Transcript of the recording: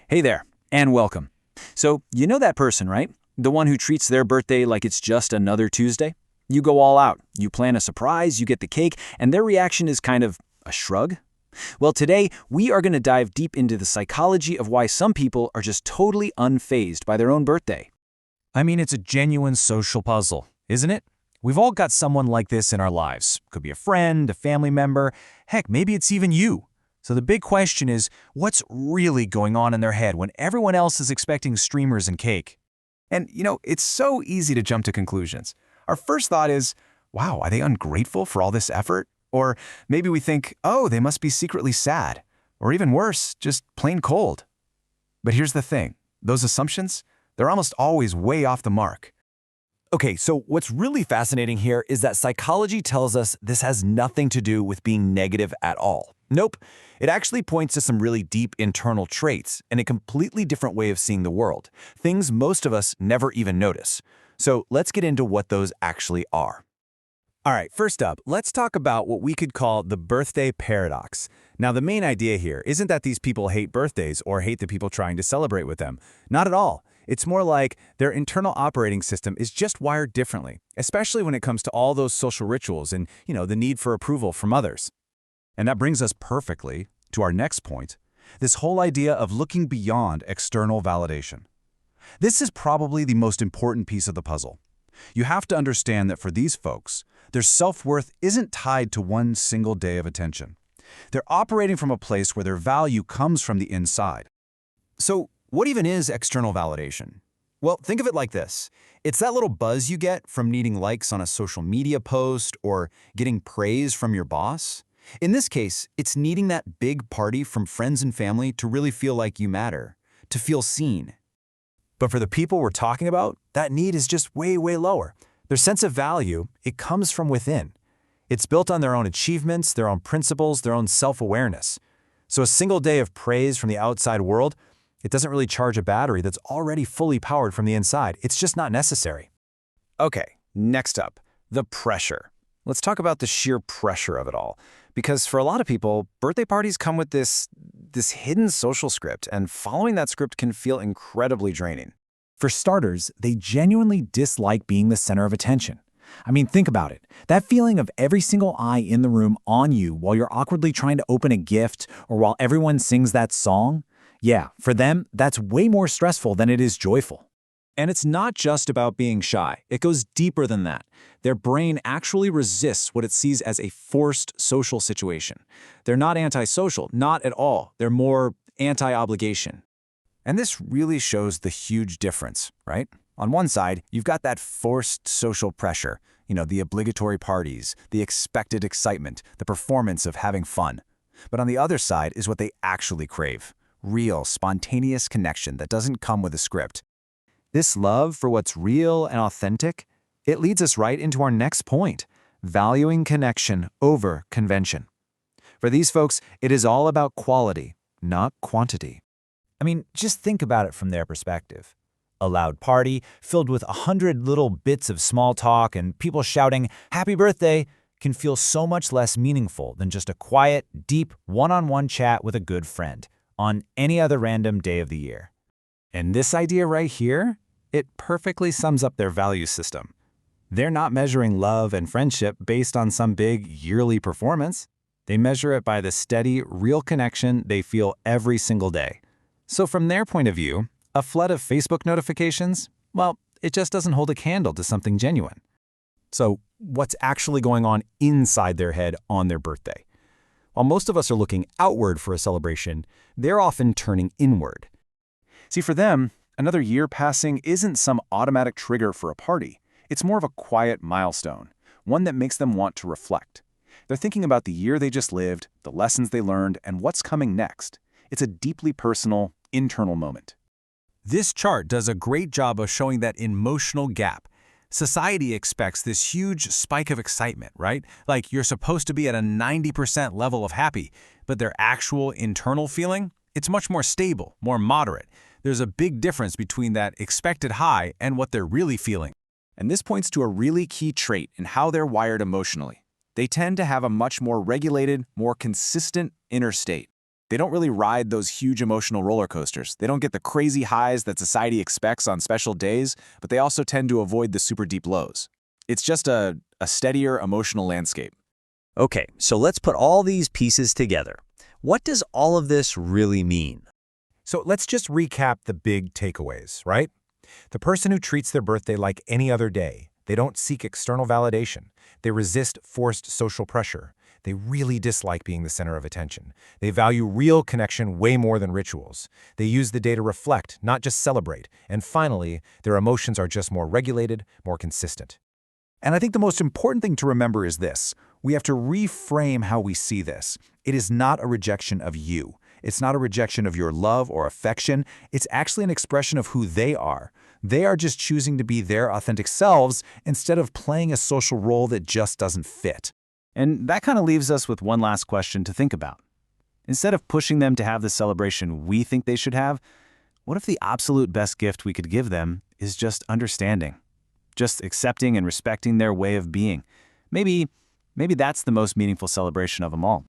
Hey there, and welcome. So, you know that person, right? The one who treats their birthday like it's just another Tuesday? You go all out, you plan a surprise, you get the cake, and their reaction is kind of a shrug? Well, today, we are going to dive deep into the psychology of why some people are just totally unfazed by their own birthday. I mean, it's a genuine social puzzle, isn't it? We've all got someone like this in our lives. Could be a friend, a family member, heck, maybe it's even you. So the big question is, what's really going on in their head when everyone else is expecting streamers and cake? And, it's so easy to jump to conclusions. Our first thought is, wow, are they ungrateful for all this effort? Or maybe we think, oh, they must be secretly sad. Or even worse, just plain cold. But here's the thing. Those assumptions, they're almost always way off the mark. Okay, so what's really fascinating here is that psychology tells us this has nothing to do with being negative at all. Nope, it actually points to some really deep internal traits and a completely different way of seeing the world, things most of us never even notice. So let's get into what those actually are. All right, first up, let's talk about what we could call the birthday paradox. Now, the main idea here isn't that these people hate birthdays or hate the people trying to celebrate with them. Not at all. It's more like their internal operating system is just wired differently, especially when it comes to all those social rituals and, the need for approval from others. And that brings us perfectly to our next point, this whole idea of looking beyond external validation. This is probably the most important piece of the puzzle. You have to understand that for these folks, their self-worth isn't tied to one single day of attention. They're operating from a place where their value comes from the inside. So, what even is external validation? Well, think of it like this. It's that little buzz you get from needing likes on a social media post or getting praise from your boss. In this case, it's needing that big party from friends and family to really feel like you matter, to feel seen. But for the people we're talking about, that need is just way, way lower. Their sense of value, it comes from within. It's built on their own achievements, their own principles, their own self-awareness. So a single day of praise from the outside world, it doesn't really charge a battery that's already fully powered from the inside. It's just not necessary. Okay, next up, the pressure. Let's talk about the sheer pressure of it all. Because for a lot of people, birthday parties come with this hidden social script, and following that script can feel incredibly draining. For starters, they genuinely dislike being the center of attention. I mean, think about it. That feeling of every single eye in the room on you while you're awkwardly trying to open a gift or while everyone sings that song, yeah, for them, that's way more stressful than it is joyful. And it's not just about being shy. It goes deeper than that. Their brain actually resists what it sees as a forced social situation. They're not antisocial, not at all. They're more anti-obligation. And this really shows the huge difference, right? On one side, you've got that forced social pressure, the obligatory parties, the expected excitement, the performance of having fun. But on the other side is what they actually crave, real, spontaneous connection that doesn't come with a script. This love for what's real and authentic, it leads us right into our next point, valuing connection over convention. For these folks, it is all about quality, not quantity. I mean, just think about it from their perspective. A loud party filled with 100 little bits of small talk and people shouting, "Happy birthday," can feel so much less meaningful than just a quiet, deep, one-on-one chat with a good friend on any other random day of the year. And this idea right here, it perfectly sums up their value system. They're not measuring love and friendship based on some big yearly performance. They measure it by the steady, real connection they feel every single day. So from their point of view, a flood of Facebook notifications, well, it just doesn't hold a candle to something genuine. So what's actually going on inside their head on their birthday? While most of us are looking outward for a celebration, they're often turning inward. See, for them, another year passing isn't some automatic trigger for a party. It's more of a quiet milestone, one that makes them want to reflect. They're thinking about the year they just lived, the lessons they learned, and what's coming next. It's a deeply personal, internal moment. This chart does a great job of showing that emotional gap. Society expects this huge spike of excitement, right? Like you're supposed to be at a 90% level of happy, but their actual internal feeling, it's much more stable, more moderate. There's a big difference between that expected high and what they're really feeling. And this points to a really key trait in how they're wired emotionally. They tend to have a much more regulated, more consistent inner state. They don't really ride those huge emotional roller coasters. They don't get the crazy highs that society expects on special days, but they also tend to avoid the super deep lows. It's just a steadier emotional landscape. Okay, so let's put all these pieces together. What does all of this really mean? So let's just recap the big takeaways, right? The person who treats their birthday like any other day, they don't seek external validation. They resist forced social pressure. They really dislike being the center of attention. They value real connection way more than rituals. They use the day to reflect, not just celebrate. And finally, their emotions are just more regulated, more consistent. And I think the most important thing to remember is this. We have to reframe how we see this. It is not a rejection of you. It's not a rejection of your love or affection. It's actually an expression of who they are. They are just choosing to be their authentic selves instead of playing a social role that just doesn't fit. And that kind of leaves us with one last question to think about. Instead of pushing them to have the celebration we think they should have, what if the absolute best gift we could give them is just understanding? Just accepting and respecting their way of being. Maybe that's the most meaningful celebration of them all.